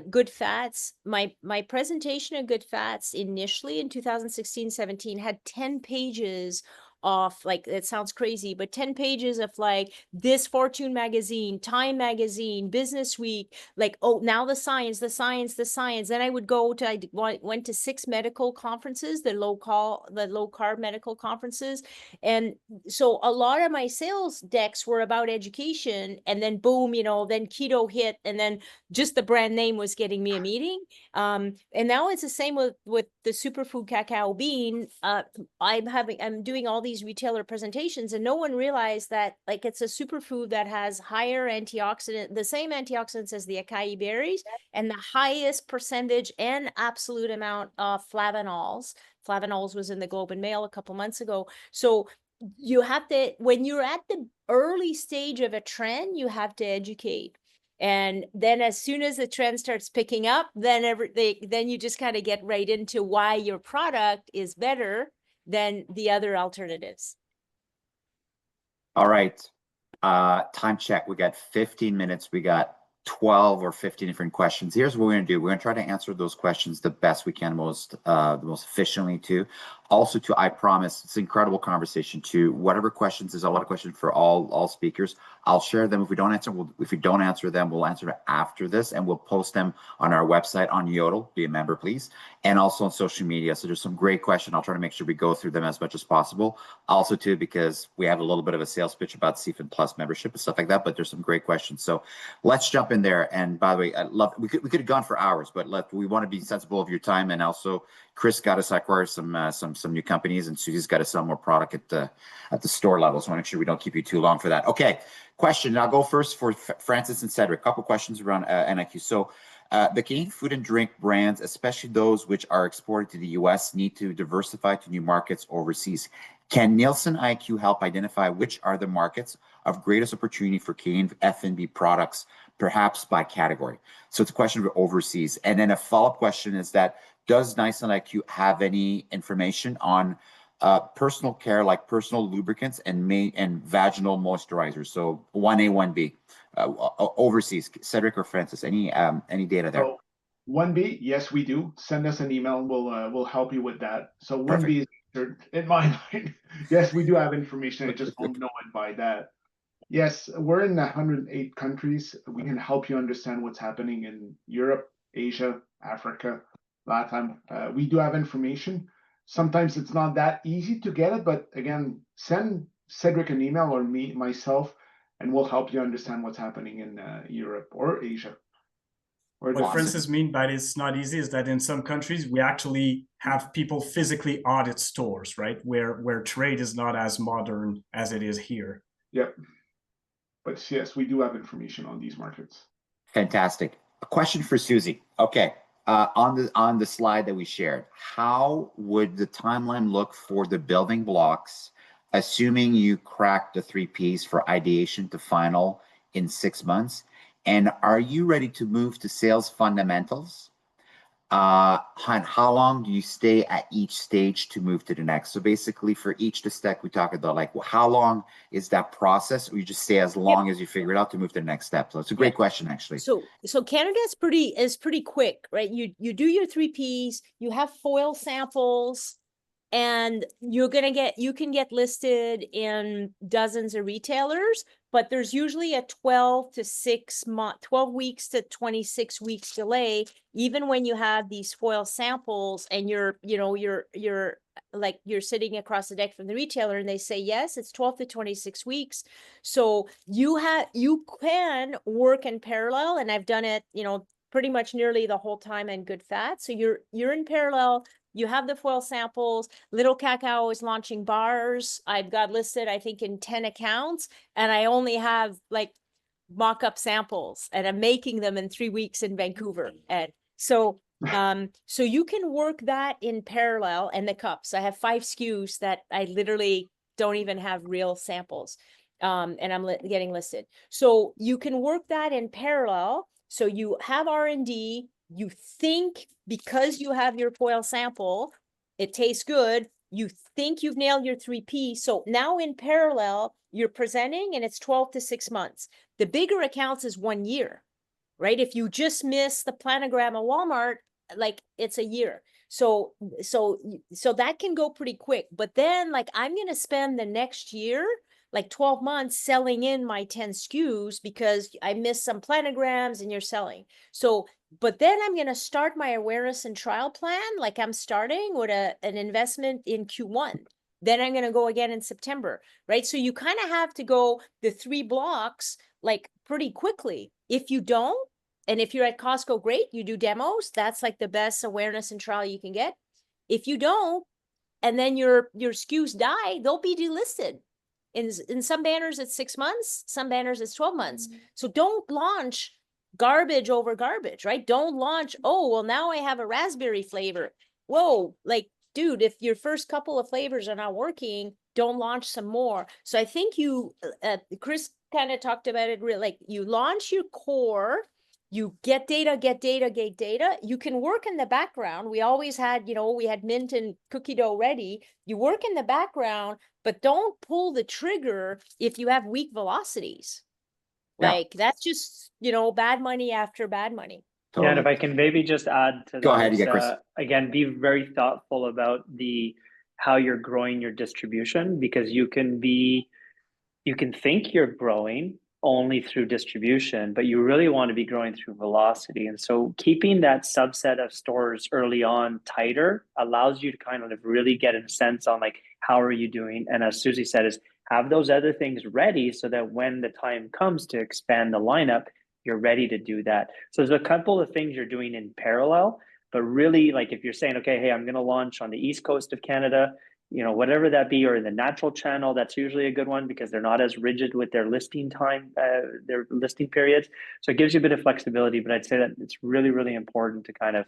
Good Fats, my presentation of Good Fats initially in 2016-17 had 10 pages off, like, it sounds crazy, but 10 pages of like this Fortune magazine, Time magazine, Business Week, like, oh, now the science. Then I would went to 6 medical conferences, the low carb medical conferences. And so a lot of my sales decks were about education, and then boom, then keto hit, and then just the brand name was getting me a meeting. And now it's the same with the superfood cacao bean. I'm doing all these retailer presentations, and no one realized that, like, it's a superfood that has higher the same antioxidants as the acai berries, and the highest percentage and absolute amount of flavonols. Flavonols was in the Globe and Mail a couple months ago. So you have to, when you're at the early stage of a trend, you have to educate. And then as soon as the trend starts picking up, then then you just kind of get right into why your product is better than the other alternatives. All right. Time check. We got 15 minutes. We got 12 or 15 different questions. Here's what we're going to do. We're going to try to answer those questions the best we can, the most efficiently too. Also, I promise it's an incredible conversation too. Whatever questions, there's a lot of questions for all speakers. I'll share them. If we don't answer, if we don't answer them, we'll answer it after this, and we'll post them on our website on Yodel. Be a member, please, and also on social media. So there's some great questions. I'll try to make sure we go through them as much as possible. Also too, because we have a little bit of a sales pitch about CFIN Plus membership and stuff like that. But there's some great questions. So let's jump in there. And by the way, we could have gone for hours, but we want to be sensible of your time. And also, Chris got us acquire some new companies, and Suzie's got to sell more product at the store level. So I want to make sure we don't keep you too long for that. Okay, question. I'll go first for Francis and Cédric. A couple questions around NIQ. So the Canadian food and drink brands, especially those which are exported to the US, need to diversify to new markets overseas. Can Nielsen IQ help identify which are the markets of greatest opportunity for Canadian F&B products, perhaps by category? So it's a question of overseas. And then a follow-up question is that, does Nielsen IQ have any information on personal care, like personal lubricants and vaginal moisturizers? So 1A, 1B, overseas. Cédric or Francis, any data there? So 1B, yes, we do. Send us an email. We'll help you with that. So 1B is in my mind. Yes, we do have information. I just don't know it by that. Yes, we're in 108 countries. We can help you understand what's happening in Europe, Asia, Africa, Latin. We do have information. Sometimes it's not that easy to get it, but again, send Cédric an email or myself, and we'll help you understand what's happening in Europe or Asia. What Francis means by it's not easy is that in some countries we actually have people physically audit stores, right? Where trade is not as modern as it is here. Yep. But yes, we do have information on these markets. Fantastic. A question for Suzie. Okay. On the slide that we shared, how would the timeline look for the building blocks, assuming you crack the 3 Ps for ideation to final in 6 months? And are you ready to move to sales fundamentals? And how long do you stay at each stage to move to the next? So basically, for each step, we talk about like, well, how long is that process? Or you just stay as long as you figure it out to move to the next step. So it's a great question, actually. So Canada is pretty quick, right? You do your 3 Ps, you have foil samples, and you can get listed in dozens of retailers, but there's usually a 12 weeks to 26 weeks delay, even when you have these foil samples and you're sitting across the deck from the retailer and they say, yes, it's 12 to 26 weeks. So you can work in parallel, and I've done it, pretty much nearly the whole time in good fat. So you're in parallel. You have the foil samples. Little Cacao is launching bars. I've got listed, I think, in 10 accounts, and I only have like mock-up samples, and I'm making them in 3 weeks in Vancouver. And so you can work that in parallel. And the cups, I have 5 SKUs that I literally don't even have real samples, and I'm getting listed. So you can work that in parallel. So you have R&D. You think, because you have your foil sample, it tastes good. You think you've nailed your 3 P. So now in parallel, you're presenting, and it's 12 to 6 months. The bigger accounts is 1 year, right? If you just miss the planogram at Walmart, like, it's a year. So that can go pretty quick. But then, like, I'm going to spend the next year, like 12 months, selling in my 10 SKUs because I missed some planograms and you're selling. So, but then I'm going to start my awareness and trial plan. Like, I'm starting with an investment in Q1. Then I'm going to go again in September, right? So you kind of have to go the 3 blocks like pretty quickly. If you don't, and if you're at Costco, great, you do demos. That's like the best awareness and trial you can get. If you don't, and then your SKUs die, they'll be delisted. In some banners, it's 6 months. Some banners, it's 12 months. So don't launch garbage over garbage, right? Don't launch, oh, well, now I have a raspberry flavor. Whoa, like, dude, if your first couple of flavors are not working, don't launch some more. So I think you, Chris kind of talked about it, really, like you launch your core, you get data. You can work in the background. We always had, you know, we had mint and cookie dough ready. You work in the background, but don't pull the trigger if you have weak velocities. Yeah. Like that's just, you know, bad money after bad money. Yeah, and if I can maybe just add to that, Go ahead, Chris. Again, be very thoughtful about how you're growing your distribution, because you can think you're growing only through distribution, but you really want to be growing through velocity. And so keeping that subset of stores early on tighter allows you to kind of really get a sense on like, how are you doing? And as Suzie said, is have those other things ready so that when the time comes to expand the lineup, you're ready to do that. So there's a couple of things you're doing in parallel, but really like if you're saying, okay, hey, I'm going to launch on the East Coast of Canada, you know, whatever that be, or in the natural channel, that's usually a good one because they're not as rigid with their listing time, their listing periods. So it gives you a bit of flexibility, but I'd say that it's really, really important to kind of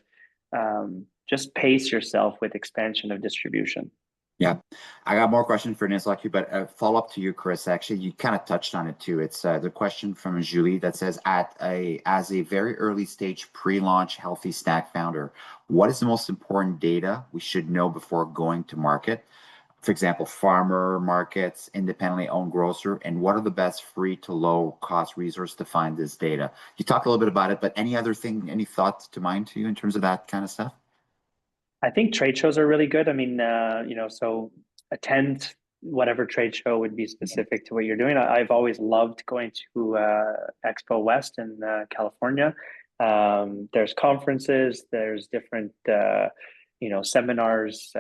just pace yourself with expansion of distribution. Yeah, I got more questions for Nielsen IQ, but a follow up to you, Chris. Actually, you kind of touched on it too. It's the question from Julie that says, as a very early stage pre-launch healthy snack founder, what is the most important data we should know before going to market? For example, farmer markets, independently owned grocer, and what are the best free to low cost resources to find this data? You talked a little bit about it, but any thoughts to mind to you in terms of that kind of stuff? I think trade shows are really good. I mean, you know, so attend whatever trade show would be specific to what you're doing. I've always loved going to Expo West in California. There's conferences, there's different, you know, seminars.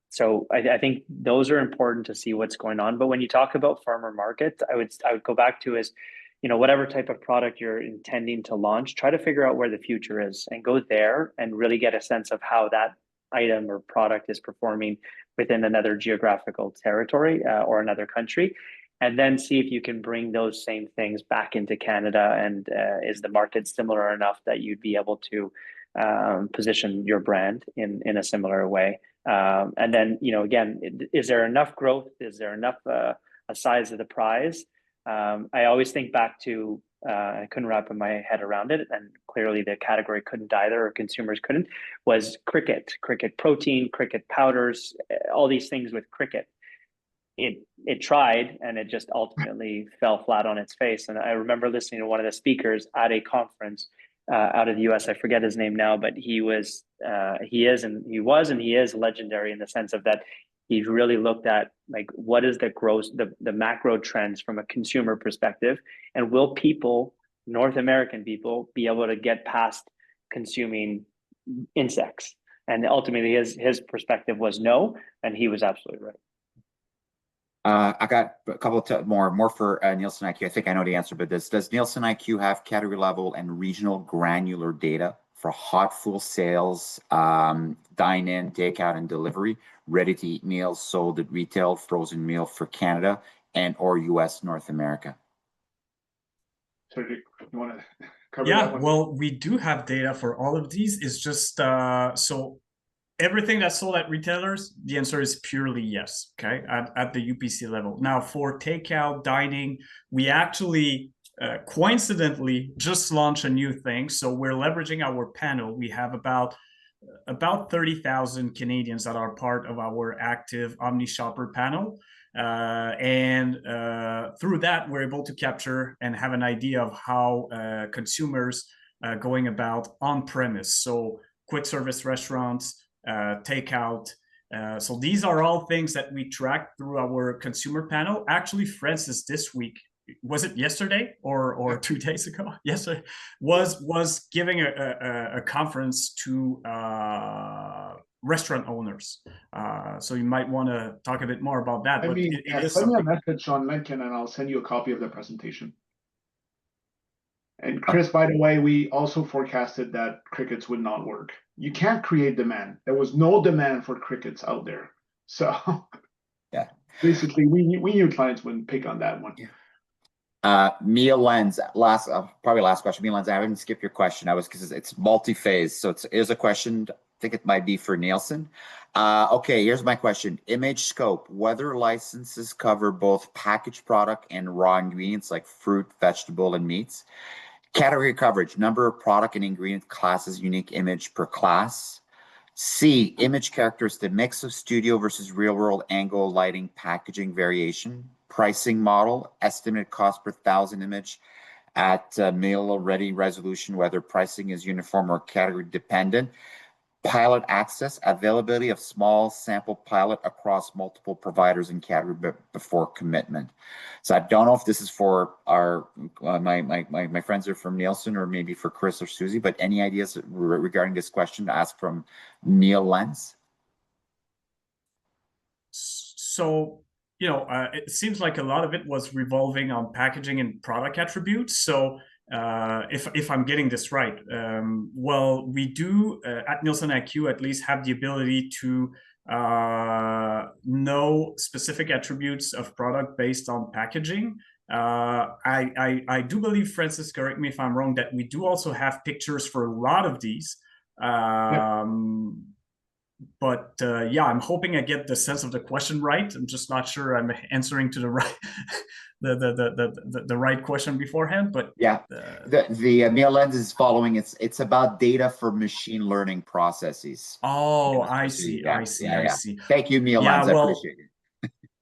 So I think those are important to see what's going on. But when you talk about farmer markets, I would go back to is, you know, whatever type of product you're intending to launch, try to figure out where the future is and go there and really get a sense of how that item or product is performing within another geographical territory or another country. And then see if you can bring those same things back into Canada. And is the market similar enough that you'd be able to position your brand in a similar way? And then, you know, again, is there enough growth? Is there enough a size of the prize? I always think back to, I couldn't wrap my head around it, and clearly the category couldn't either, or consumers couldn't, was cricket protein, cricket powders, all these things with cricket. It tried, and it just ultimately fell flat on its face. And I remember listening to one of the speakers at a conference out of the US, I forget his name now, but he is legendary in the sense of that he's really looked at like what is the growth, the macro trends from a consumer perspective, and will people, North American people, be able to get past consuming insects? And ultimately his perspective was no, and he was absolutely right. I got a couple more for Nielsen IQ. I think I know the answer, but does Nielsen IQ have category level and regional granular data for hot full sales, dine in, takeout, and delivery, ready to eat meals sold at retail, frozen meal for Canada and or US North America? Cédric, you want to cover Yeah, that one? well, we do have data for all of these. It's just so everything that's sold at retailers, the answer is purely yes, okay, at the UPC level. Now, for takeout, dining, we actually coincidentally just launched a new thing. So we're leveraging our panel. We have about 30,000 Canadians that are part of our active Omni Shopper panel. And through that, we're able to capture and have an idea of how consumers going about on-premise. So quick service restaurants, takeout. So these are all things that we track through our consumer panel. Actually, Francis, this week, was it yesterday or 2 days ago? Yesterday was giving a conference to restaurant owners. So you might want to talk a bit more about that. Send me a message on LinkedIn and I'll send you a copy of the presentation. And Chris, by the way, we also forecasted that crickets would not work. You can't create demand. There was no demand for crickets out there. So yeah, basically we knew clients wouldn't pick on that one. Mia Lenz, probably last question. Mia Lenz, I haven't skipped your question. Because it's multi-phase. So here's a question think it might be for Nielsen. Okay, here's my question. Image scope, whether licenses cover both packaged product and raw ingredients like fruit, vegetable, and meats. Category coverage, number of product and ingredient classes, unique image per class. C, image characteristic, mix of studio versus real world angle, lighting, packaging variation. Pricing model, estimated cost per 1,000 image at mail ready resolution, whether pricing is uniform or category dependent. Pilot access, availability of small sample pilot across multiple providers and category before commitment. So I don't know if this is for our my friends are from Nielsen or maybe for Chris or Suzie, but any ideas regarding this question to ask from Neil Lenz? So, it seems like a lot of it was revolving on packaging and product attributes. So if I'm getting this right, well, we do at Nielsen IQ at least have the ability to know specific attributes of product based on packaging. I do believe, Francis, correct me if I'm wrong, that we do also have pictures for a lot of these. But yeah, I'm hoping I get the sense of the question right. I'm just not sure I'm answering to the right the right question beforehand. But yeah, the Neil Lenz is following. It's about data for machine learning processes. Oh, I see. I see. Thank you, Neil Lenz. I appreciate it.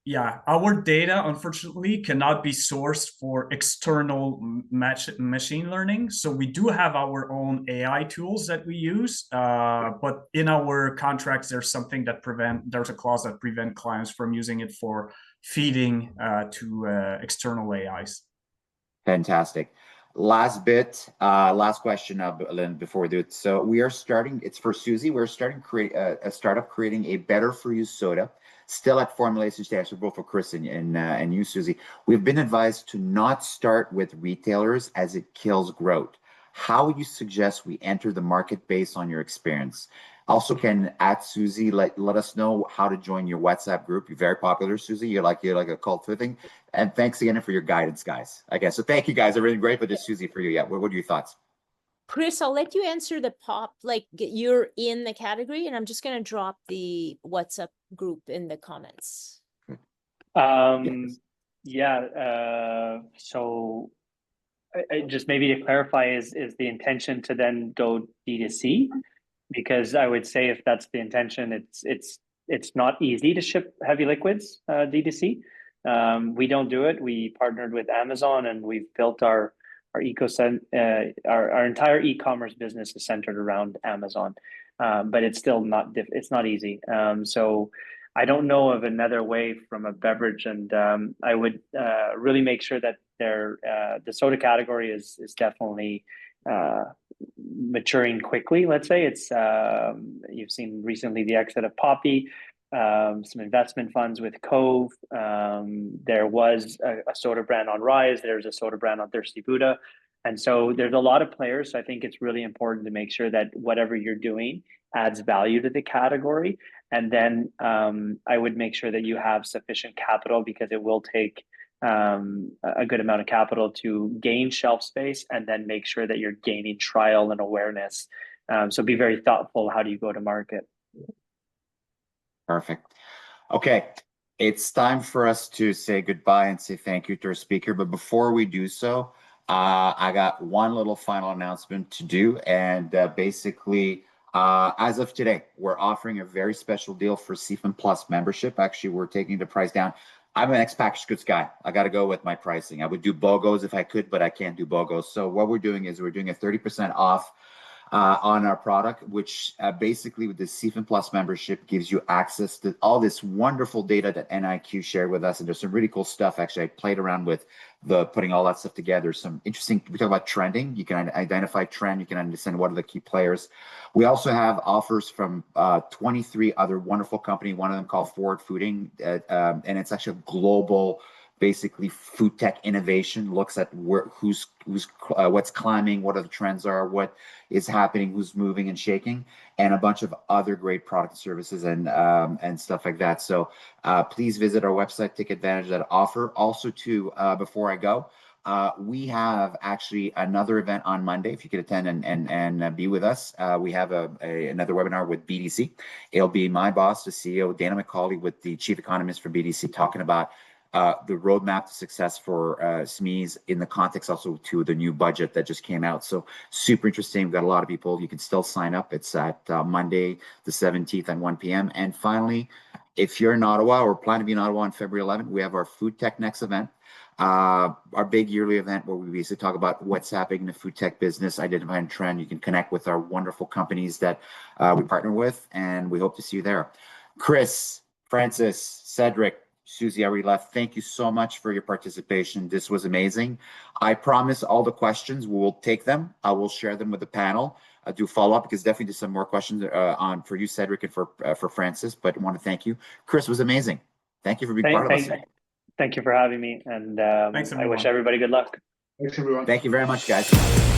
Yeah, our data, unfortunately, cannot be sourced for external machine learning. So we do have our own AI tools that we use, but in our contracts, there's a clause that prevents clients from using it for feeding to external AIs. Fantastic. Last question before we do it. So we are starting, it's for Suzie, we're starting to create a startup creating a better for you soda, still at formulation stage, so both for Chris and you, Suzie. We've been advised to not start with retailers as it kills growth. How would you suggest we enter the market based on your experience? Also, can at Suzie let us know how to join your WhatsApp group. You're very popular, Suzie. You're like a cult thing. And thanks again for your guidance, guys. Okay, so thank you, guys. I'm really grateful to Suzie for you. Yeah, what are your thoughts? Chris, I'll let you answer the pop, like you're in the category, and I'm just going to drop the WhatsApp group in the comments. Yeah. So just maybe to clarify, is the intention to then go D2C? Because I would say if that's the intention, it's not easy to ship heavy liquids D2C. We don't do it. We partnered with Amazon, and we've built our entire e-commerce business is centered around Amazon, but it's still it's not easy. So I don't know of another way from a beverage, and I would really make sure that the soda category is definitely maturing quickly. Let's say it's you've seen recently the exit of Poppy, some investment funds with Cove. There was a soda brand on Rise. There's a soda brand on Thirsty Buddha. And so there's a lot of players. So I think it's really important to make sure that whatever you're doing adds value to the category. And then I would make sure that you have sufficient capital, because it will take a good amount of capital to gain shelf space, and then make sure that you're gaining trial and awareness. So be very thoughtful. How do you go to market? Perfect. Okay, it's time for us to say goodbye and say thank you to our speaker. But before we do so, I got one little final announcement to do. And basically, as of today, we're offering a very special deal for CFIN Plus membership. Actually, we're taking the price down. I'm an ex-packaged goods guy. I got to go with my pricing. I would do BOGOs if I could, but I can't do BOGOs. So what we're doing is we're doing a 30% off on our product, which basically with the CFIN Plus membership gives you access to all this wonderful data that NIQ shared with us. And there's some really cool stuff. Actually, I played around with putting all that stuff together. Some interesting, we talk about trending. You can identify trend. You can understand what are the key players. We also have offers from 23 other wonderful companies. One of them called Forward Fooding. And it's actually a global, basically food tech innovation, looks at what's climbing, what are the trends are, what is happening, who's moving and shaking, and a bunch of other great product services and stuff like that. So please visit our website, take advantage of that offer. Also, too, before I go, We have actually another event on Monday. If you could attend and be with us, we have another webinar with BDC. It'll be my boss, the CEO, Dana McCauley, with the chief economist for BDC, talking about the roadmap to success for SMEs in the context also to the new budget that just came out. So super interesting. We've got a lot of people. You can still sign up. It's at Monday, the 17th at 1 p.m. And finally, if you're in Ottawa or plan to be in Ottawa on February 11th, we have our Food Tech Next event. Our big yearly event where we basically talk about what's happening in the food tech business, identifying trend. You can connect with our wonderful companies that we partner with, and we hope to see you there. Chris, Francis, Cédric, Suzie, I already left. Thank you so much for your participation. This was amazing. I promise all the questions, we will take them. I will share them with the panel. Do follow up because definitely do some more questions on for you, Cédric, and for Francis. But I want to thank you. Chris was amazing. Thank you for being part of us. Thank you for having me, and Thanks, I wish everybody good luck. Thanks, everyone. Thank you very much, guys.